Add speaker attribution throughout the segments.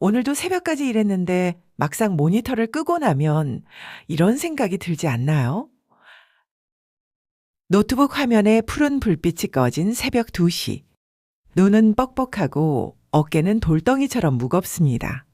Speaker 1: 오늘도 새벽까지 일했는데 막상 모니터를 끄고 나면 이런 생각이 들지 않나요? 노트북 화면에 푸른 불빛이 꺼진 새벽 2시. 눈은 뻑뻑하고 어깨는 돌덩이처럼 무겁습니다.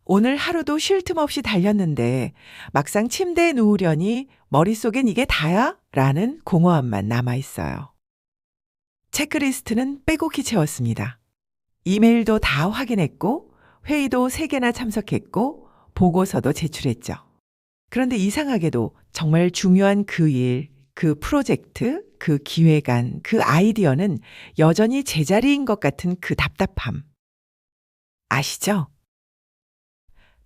Speaker 1: 오늘 하루도 쉴 틈 없이 달렸는데 막상 침대에 누우려니 머릿속엔 이게 다야? 라는 공허함만 남아있어요. 체크리스트는 빼곡히 채웠습니다. 이메일도 다 확인했고 회의도 3개나 참석했고 보고서도 제출했죠. 그런데 이상하게도 정말 중요한 그 일, 그 프로젝트, 그 기획안, 그 아이디어는 여전히 제자리인 것 같은 그 답답함. 아시죠?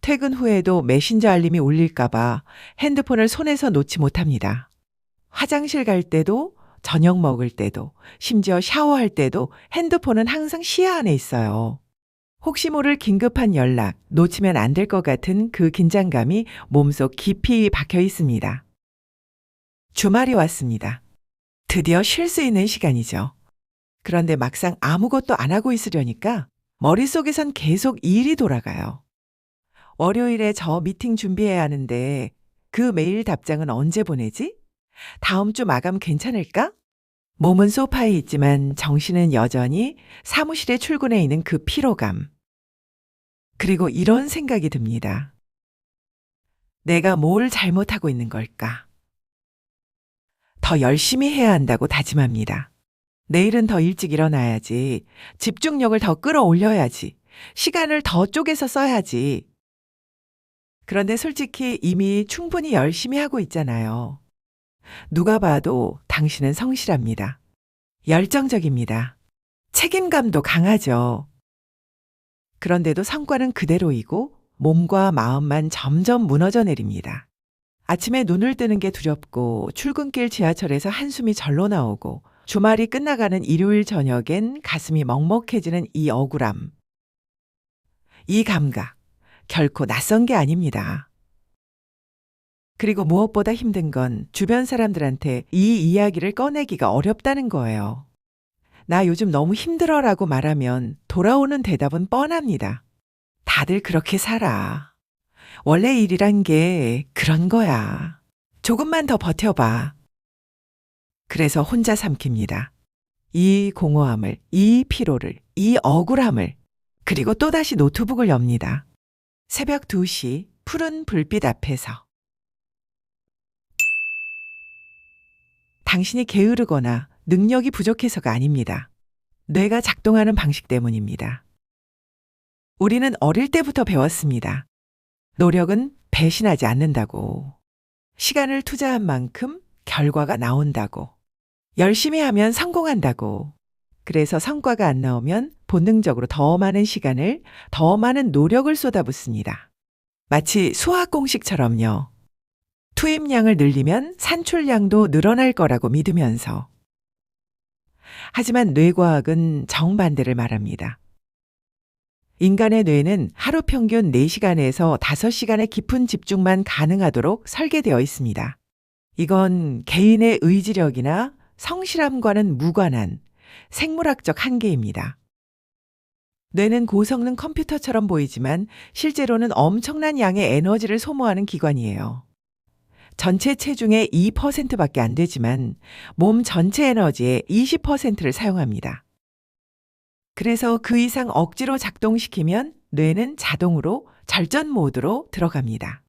Speaker 1: 퇴근 후에도 메신저 알림이 울릴까봐 핸드폰을 손에서 놓지 못합니다. 화장실 갈 때도, 저녁 먹을 때도, 심지어 샤워할 때도 핸드폰은 항상 시야 안에 있어요. 혹시 모를 긴급한 연락, 놓치면 안 될 것 같은 그 긴장감이 몸속 깊이 박혀 있습니다. 주말이 왔습니다. 드디어 쉴 수 있는 시간이죠. 그런데 막상 아무것도 안 하고 있으려니까 머릿속에선 계속 일이 돌아가요. 월요일에 저 미팅 준비해야 하는데 그 메일 답장은 언제 보내지? 다음 주 마감 괜찮을까? 몸은 소파에 있지만 정신은 여전히 사무실에 출근해 있는 그 피로감. 그리고 이런 생각이 듭니다. 내가 뭘 잘못하고 있는 걸까? 더 열심히 해야 한다고 다짐합니다. 내일은 더 일찍 일어나야지. 집중력을 더 끌어올려야지. 시간을 더 쪼개서 써야지. 그런데 솔직히 이미 충분히 열심히 하고 있잖아요. 누가 봐도 당신은 성실합니다. 열정적입니다. 책임감도 강하죠. 그런데도 성과는 그대로이고 몸과 마음만 점점 무너져 내립니다. 아침에 눈을 뜨는 게 두렵고 출근길 지하철에서 한숨이 절로 나오고 주말이 끝나가는 일요일 저녁엔 가슴이 먹먹해지는 이 억울함. 이 감각, 결코 낯선 게 아닙니다. 그리고 무엇보다 힘든 건 주변 사람들한테 이 이야기를 꺼내기가 어렵다는 거예요. 나 요즘 너무 힘들어라고 말하면 돌아오는 대답은 뻔합니다. 다들 그렇게 살아. 원래 일이란 게 그런 거야. 조금만 더 버텨봐. 그래서 혼자 삼킵니다. 이 공허함을, 이 피로를, 이 억울함을, 그리고 또다시 노트북을 엽니다. 새벽 2시 푸른 불빛 앞에서. 당신이 게으르거나 능력이 부족해서가 아닙니다. 뇌가 작동하는 방식 때문입니다. 우리는 어릴 때부터 배웠습니다. 노력은 배신하지 않는다고. 시간을 투자한 만큼 결과가 나온다고. 열심히 하면 성공한다고. 그래서 성과가 안 나오면 본능적으로 더 많은 시간을, 더 많은 노력을 쏟아붓습니다. 마치 수학 공식처럼요. 투입량을 늘리면 산출량도 늘어날 거라고 믿으면서. 하지만 뇌과학은 정반대를 말합니다. 인간의 뇌는 하루 평균 4시간에서 5시간의 깊은 집중만 가능하도록 설계되어 있습니다. 이건 개인의 의지력이나 성실함과는 무관한 생물학적 한계입니다. 뇌는 고성능 컴퓨터처럼 보이지만 실제로는 엄청난 양의 에너지를 소모하는 기관이에요. 전체 체중의 2%밖에 안 되지만 몸 전체 에너지의 20%를 사용합니다. 그래서 그 이상 억지로 작동시키면 뇌는 자동으로 절전 모드로 들어갑니다.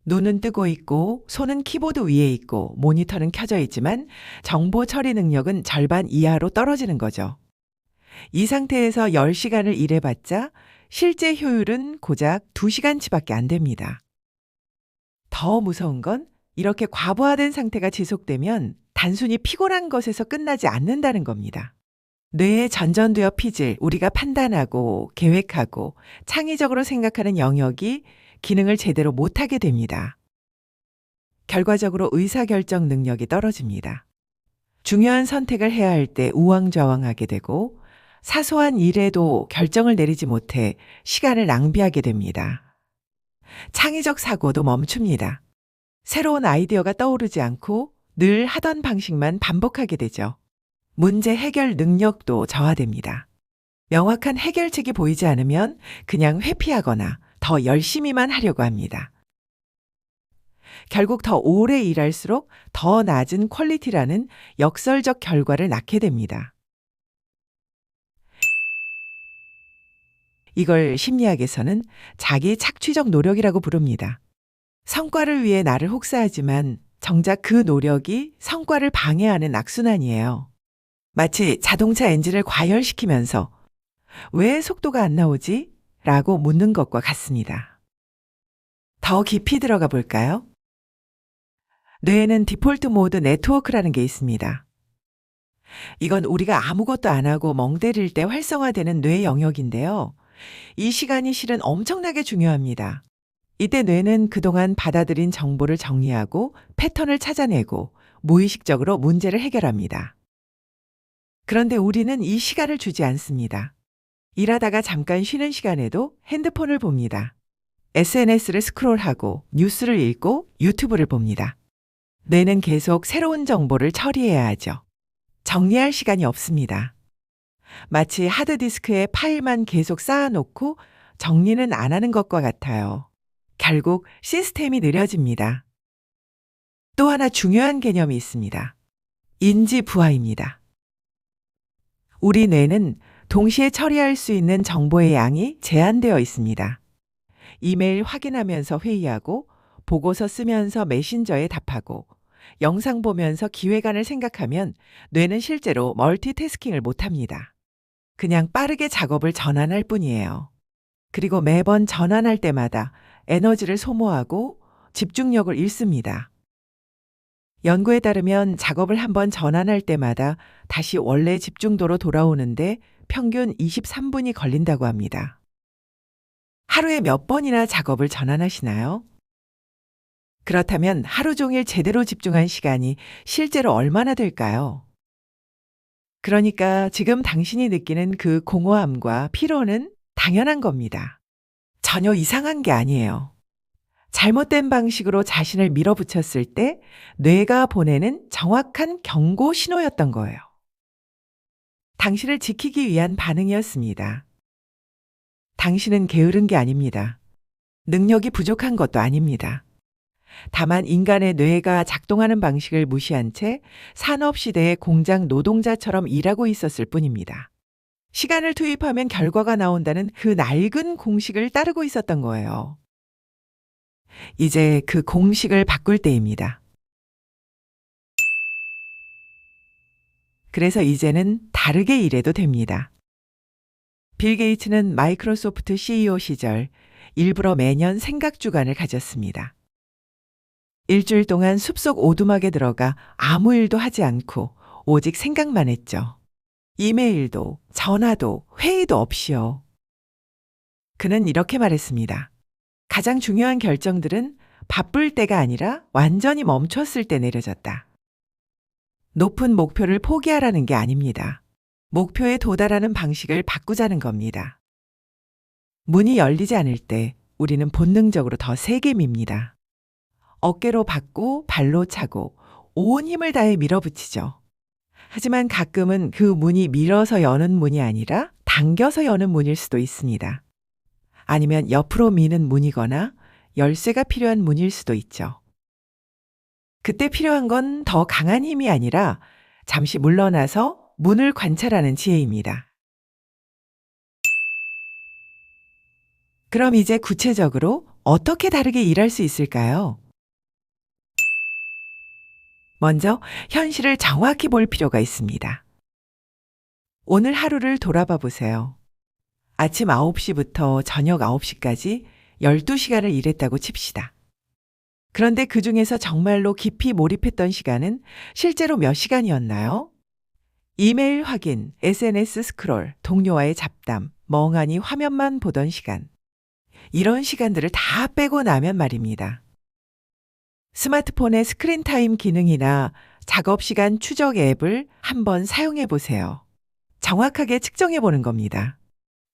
Speaker 1: 눈은 뜨고 있고 손은 키보드 위에 있고 모니터는 켜져 있지만 정보 처리 능력은 절반 이하로 떨어지는 거죠. 이 상태에서 10시간을 일해봤자 실제 효율은 고작 2시간치밖에 안 됩니다. 더 무서운 건 이렇게 과부하된 상태가 지속되면 단순히 피곤한 것에서 끝나지 않는다는 겁니다. 뇌에 전전되어 피질, 우리가 판단하고 계획하고 창의적으로 생각하는 영역이 기능을 제대로 못하게 됩니다. 결과적으로 의사결정 능력이 떨어집니다. 중요한 선택을 해야 할 때 우왕좌왕하게 되고 사소한 일에도 결정을 내리지 못해 시간을 낭비하게 됩니다. 창의적 사고도 멈춥니다. 새로운 아이디어가 떠오르지 않고 늘 하던 방식만 반복하게 되죠. 문제 해결 능력도 저하됩니다. 명확한 해결책이 보이지 않으면 그냥 회피하거나 더 열심히만 하려고 합니다. 결국 더 오래 일할수록 더 낮은 퀄리티라는 역설적 결과를 낳게 됩니다. 이걸 심리학에서는 자기 착취적 노력이라고 부릅니다. 성과를 위해 나를 혹사하지만 정작 그 노력이 성과를 방해하는 악순환이에요. 마치 자동차 엔진을 과열시키면서 왜 속도가 안 나오지? 라고 묻는 것과 같습니다. 더 깊이 들어가 볼까요? 뇌에는 디폴트 모드 네트워크라는 게 있습니다. 이건 우리가 아무것도 안 하고 멍 때릴 때 활성화되는 뇌 영역인데요. 이 시간이 실은 엄청나게 중요합니다. 이때 뇌는 그동안 받아들인 정보를 정리하고 패턴을 찾아내고 무의식적으로 문제를 해결합니다. 그런데 우리는 이 시간을 주지 않습니다. 일하다가 잠깐 쉬는 시간에도 핸드폰을 봅니다. SNS를 스크롤하고 뉴스를 읽고 유튜브를 봅니다. 뇌는 계속 새로운 정보를 처리해야 하죠. 정리할 시간이 없습니다. 마치 하드디스크에 파일만 계속 쌓아놓고 정리는 안 하는 것과 같아요. 결국 시스템이 느려집니다. 또 하나 중요한 개념이 있습니다. 인지 부하입니다. 우리 뇌는 동시에 처리할 수 있는 정보의 양이 제한되어 있습니다. 이메일 확인하면서 회의하고, 보고서 쓰면서 메신저에 답하고, 영상 보면서 기획안을 생각하면 뇌는 실제로 멀티태스킹을 못합니다. 그냥 빠르게 작업을 전환할 뿐이에요. 그리고 매번 전환할 때마다 에너지를 소모하고 집중력을 잃습니다. 연구에 따르면 작업을 한번 전환할 때마다 다시 원래 집중도로 돌아오는데 평균 23분이 걸린다고 합니다. 하루에 몇 번이나 작업을 전환하시나요? 그렇다면 하루 종일 제대로 집중한 시간이 실제로 얼마나 될까요? 그러니까 지금 당신이 느끼는 그 공허함과 피로는 당연한 겁니다. 전혀 이상한 게 아니에요. 잘못된 방식으로 자신을 밀어붙였을 때 뇌가 보내는 정확한 경고 신호였던 거예요. 당신을 지키기 위한 반응이었습니다. 당신은 게으른 게 아닙니다. 능력이 부족한 것도 아닙니다. 다만 인간의 뇌가 작동하는 방식을 무시한 채 산업시대의 공장 노동자처럼 일하고 있었을 뿐입니다. 시간을 투입하면 결과가 나온다는 그 낡은 공식을 따르고 있었던 거예요. 이제 그 공식을 바꿀 때입니다. 그래서 이제는 다르게 일해도 됩니다. 빌 게이츠는 마이크로소프트 CEO 시절 일부러 매년 생각 주간을 가졌습니다. 일주일 동안 숲속 오두막에 들어가 아무 일도 하지 않고 오직 생각만 했죠. 이메일도 전화도 회의도 없이요. 그는 이렇게 말했습니다. 가장 중요한 결정들은 바쁠 때가 아니라 완전히 멈췄을 때 내려졌다. 높은 목표를 포기하라는 게 아닙니다. 목표에 도달하는 방식을 바꾸자는 겁니다. 문이 열리지 않을 때 우리는 본능적으로 더 세게 밉니다. 어깨로 받고 발로 차고 온 힘을 다해 밀어붙이죠. 하지만 가끔은 그 문이 밀어서 여는 문이 아니라 당겨서 여는 문일 수도 있습니다. 아니면 옆으로 미는 문이거나 열쇠가 필요한 문일 수도 있죠. 그때 필요한 건 더 강한 힘이 아니라 잠시 물러나서 문을 관찰하는 지혜입니다. 그럼 이제 구체적으로 어떻게 다르게 일할 수 있을까요? 먼저 현실을 정확히 볼 필요가 있습니다. 오늘 하루를 돌아봐 보세요. 아침 9시부터 저녁 9시까지 12시간을 일했다고 칩시다. 그런데 그 중에서 정말로 깊이 몰입했던 시간은 실제로 몇 시간이었나요? 이메일 확인, SNS 스크롤, 동료와의 잡담, 멍하니 화면만 보던 시간. 이런 시간들을 다 빼고 나면 말입니다. 스마트폰의 스크린 타임 기능이나 작업 시간 추적 앱을 한번 사용해 보세요. 정확하게 측정해 보는 겁니다.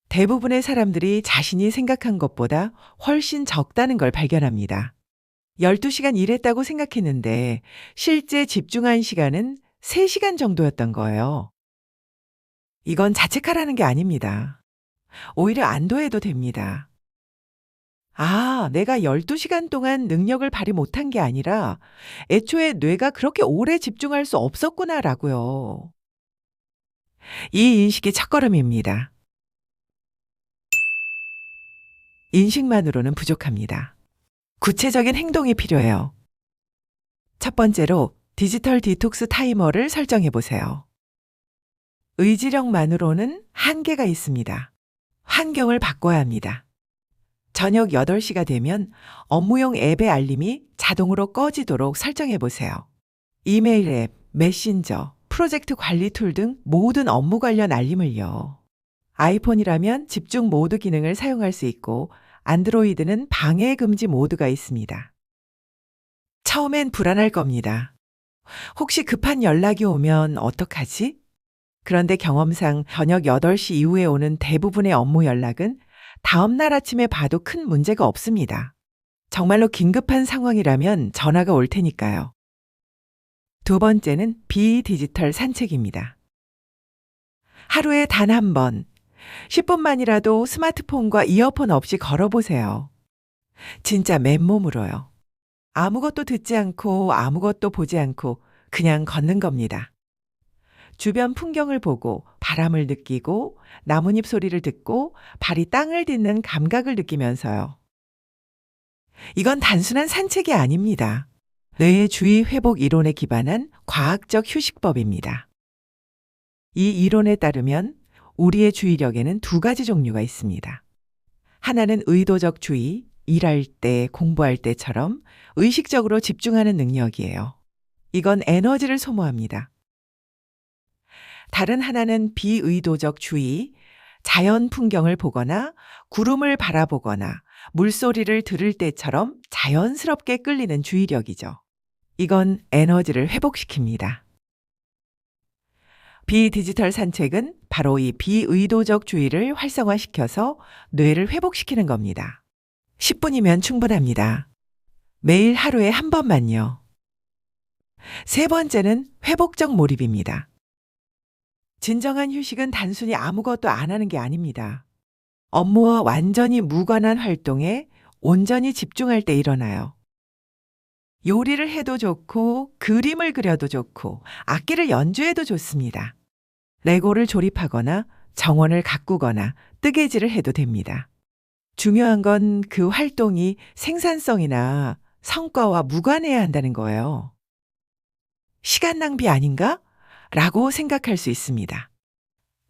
Speaker 1: 대부분의 사람들이 자신이 생각한 것보다 훨씬 적다는 걸 발견합니다. 12시간 일했다고 생각했는데 실제 집중한 시간은 3시간 정도였던 거예요. 이건 자책하라는 게 아닙니다. 오히려 안도해도 됩니다. 아, 내가 12시간 동안 능력을 발휘 못한 게 아니라 애초에 뇌가 그렇게 오래 집중할 수 없었구나라고요. 이 인식이 첫걸음입니다. 인식만으로는 부족합니다. 구체적인 행동이 필요해요. 첫 번째로 디지털 디톡스 타이머를 설정해 보세요. 의지력만으로는 한계가 있습니다. 환경을 바꿔야 합니다. 저녁 8시가 되면 업무용 앱의 알림이 자동으로 꺼지도록 설정해 보세요. 이메일 앱, 메신저, 프로젝트 관리 툴 등 모든 업무 관련 알림을요. 아이폰이라면 집중 모드 기능을 사용할 수 있고 안드로이드는 방해 금지 모드가 있습니다. 처음엔 불안할 겁니다. 혹시 급한 연락이 오면 어떡하지? 그런데 경험상 저녁 8시 이후에 오는 대부분의 업무 연락은 다음날 아침에 봐도 큰 문제가 없습니다. 정말로 긴급한 상황이라면 전화가 올 테니까요. 두 번째는 비디지털 산책입니다. 하루에 단 한 번, 10분만이라도 스마트폰과 이어폰 없이 걸어보세요. 진짜 맨몸으로요. 아무것도 듣지 않고 아무것도 보지 않고 그냥 걷는 겁니다. 주변 풍경을 보고 바람을 느끼고 나뭇잎 소리를 듣고 발이 땅을 딛는 감각을 느끼면서요. 이건 단순한 산책이 아닙니다. 뇌의 주의 회복 이론에 기반한 과학적 휴식법입니다. 이 이론에 따르면 우리의 주의력에는 두 가지 종류가 있습니다. 하나는 의도적 주의, 일할 때, 공부할 때처럼 의식적으로 집중하는 능력이에요. 이건 에너지를 소모합니다. 다른 하나는 비의도적 주의, 자연 풍경을 보거나 구름을 바라보거나 물소리를 들을 때처럼 자연스럽게 끌리는 주의력이죠. 이건 에너지를 회복시킵니다. 비디지털 산책은 바로 이 비의도적 주의를 활성화시켜서 뇌를 회복시키는 겁니다. 10분이면 충분합니다. 매일 하루에 한 번만요. 세 번째는 회복적 몰입입니다. 진정한 휴식은 단순히 아무것도 안 하는 게 아닙니다. 업무와 완전히 무관한 활동에 온전히 집중할 때 일어나요. 요리를 해도 좋고, 그림을 그려도 좋고, 악기를 연주해도 좋습니다. 레고를 조립하거나 정원을 가꾸거나 뜨개질을 해도 됩니다. 중요한 건 그 활동이 생산성이나 성과와 무관해야 한다는 거예요. 시간 낭비 아닌가? 라고 생각할 수 있습니다.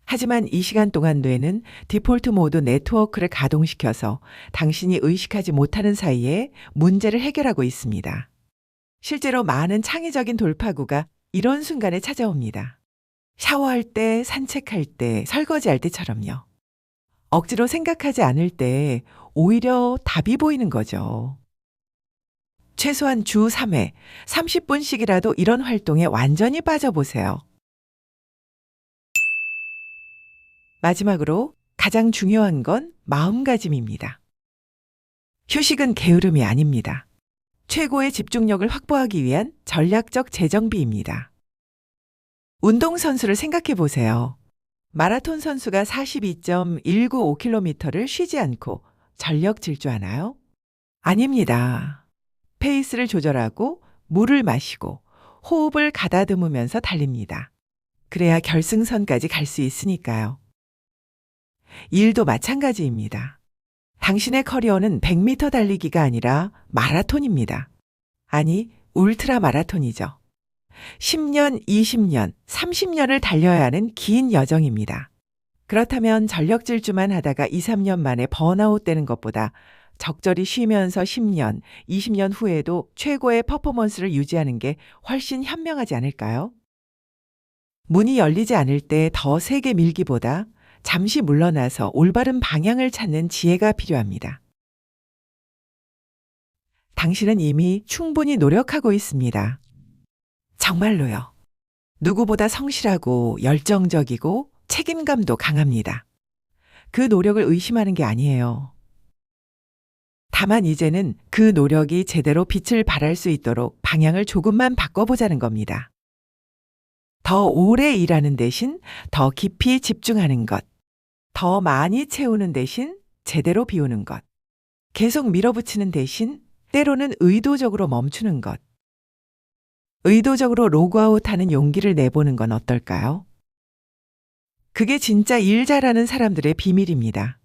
Speaker 1: 하지만 이 시간 동안 뇌는 디폴트 모드 네트워크를 가동시켜서 당신이 의식하지 못하는 사이에 문제를 해결하고 있습니다. 실제로 많은 창의적인 돌파구가 이런 순간에 찾아옵니다. 샤워할 때, 산책할 때, 설거지할 때처럼요. 억지로 생각하지 않을 때 오히려 답이 보이는 거죠. 최소한 주 3회, 30분씩이라도 이런 활동에 완전히 빠져보세요. 마지막으로 가장 중요한 건 마음가짐입니다. 휴식은 게으름이 아닙니다. 최고의 집중력을 확보하기 위한 전략적 재정비입니다. 운동선수를 생각해 보세요. 마라톤 선수가 42.195km를 쉬지 않고 전력 질주하나요? 아닙니다. 페이스를 조절하고 물을 마시고 호흡을 가다듬으면서 달립니다. 그래야 결승선까지 갈 수 있으니까요. 일도 마찬가지입니다. 당신의 커리어는 100m 달리기가 아니라 마라톤입니다. 아니, 울트라 마라톤이죠. 10년, 20년, 30년을 달려야 하는 긴 여정입니다. 그렇다면 전력 질주만 하다가 2, 3년 만에 번아웃 되는 것보다 적절히 쉬면서 10년, 20년 후에도 최고의 퍼포먼스를 유지하는 게 훨씬 현명하지 않을까요? 문이 열리지 않을 때 더 세게 밀기보다 잠시 물러나서 올바른 방향을 찾는 지혜가 필요합니다. 당신은 이미 충분히 노력하고 있습니다. 정말로요. 누구보다 성실하고 열정적이고 책임감도 강합니다. 그 노력을 의심하는 게 아니에요. 다만 이제는 그 노력이 제대로 빛을 발할 수 있도록 방향을 조금만 바꿔보자는 겁니다. 더 오래 일하는 대신 더 깊이 집중하는 것. 더 많이 채우는 대신 제대로 비우는 것. 계속 밀어붙이는 대신 때로는 의도적으로 멈추는 것. 의도적으로 로그아웃 하는 용기를 내보는 건 어떨까요? 그게 진짜 일 잘하는 사람들의 비밀입니다.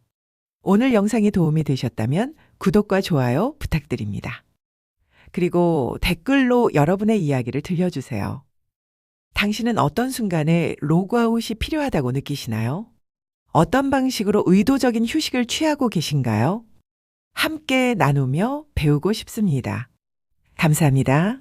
Speaker 1: 오늘 영상이 도움이 되셨다면 구독과 좋아요 부탁드립니다. 그리고 댓글로 여러분의 이야기를 들려주세요. 당신은 어떤 순간에 로그아웃이 필요하다고 느끼시나요? 어떤 방식으로 의도적인 휴식을 취하고 계신가요? 함께 나누며 배우고 싶습니다. 감사합니다.